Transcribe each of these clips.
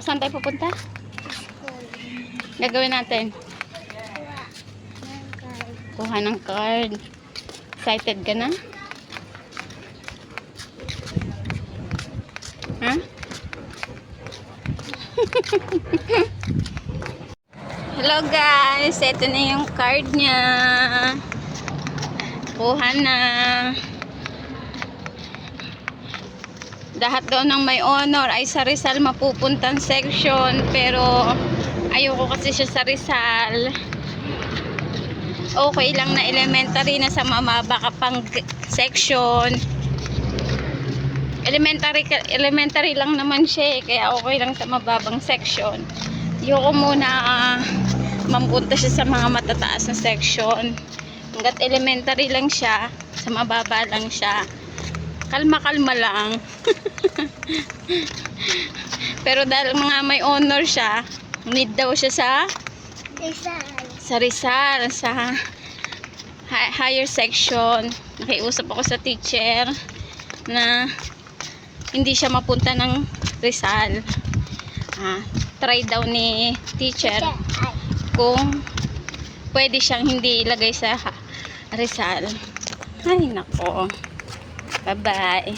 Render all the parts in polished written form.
Saan tayo pupunta? Gagawin natin? Kuha ng card. Excited ka na? Ha? Hello guys, ito na yung card niya. Kuha na. Lahat daw ng may honor ay sa Rizal mapupuntang section, pero ayoko kasi siya sa Rizal. Okay lang na elementary na sa mababa ka pang section. Elementary lang naman siya kaya okay lang sa mababang section. Ayoko muna mapunta siya sa mga matataas na section. Hanggat elementary lang siya, sa mababa lang siya. Kalma-kalma lang. Pero dahil mga may honor siya, need daw siya sa Rizal, sa higher section. Nakiusap ako sa teacher na hindi siya mapunta ng Rizal. Try daw ni teacher kung pwede siyang hindi ilagay sa Rizal. Ay nako. Bye-bye.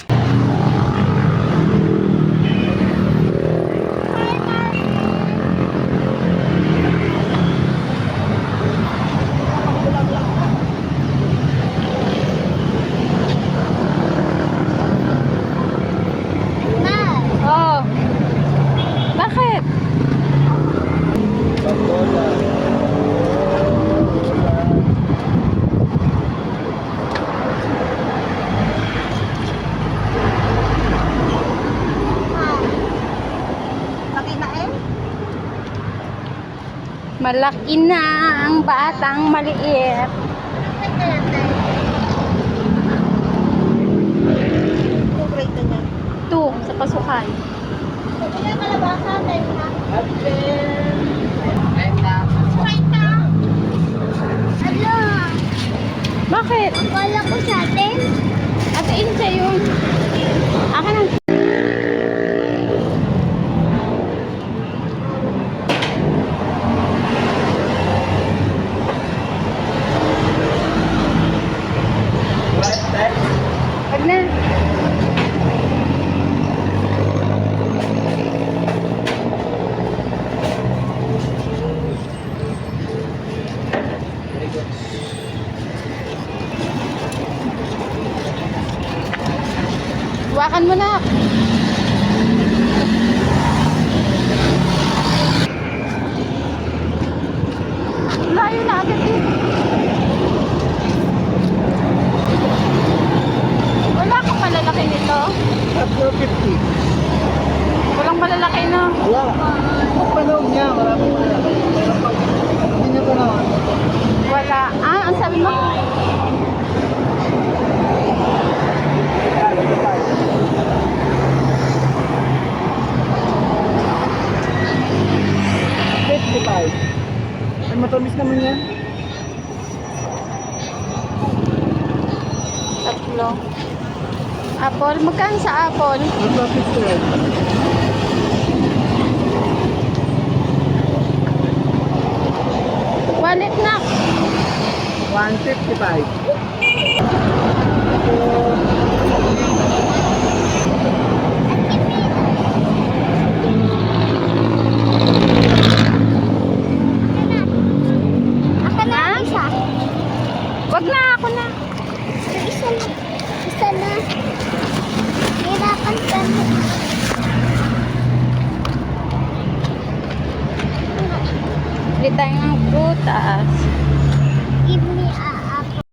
Oh. Bakit? Malaki na ang batang maliit. Ito, sa pasukan. Bakit? Akala ko sa atin. Atiin siya yun. Akin na. Wag na. Huwakan mo na. Layo na agad eh. Wala kang malalaki nito. 450. Walang malalaki na. Wala. Ang panahon niya, marami malalaki. Hindi niya panahon. Wala. Ang sabi mo? Ay, matamis naman yan. Tatlo. Apple. Magkano sa apple? 150. Wallet na. 155. Ako na isa. Wag na. Ako na. Isa na. Isa na. Hirapan ka na. Bili tayo ng prutas. Ibu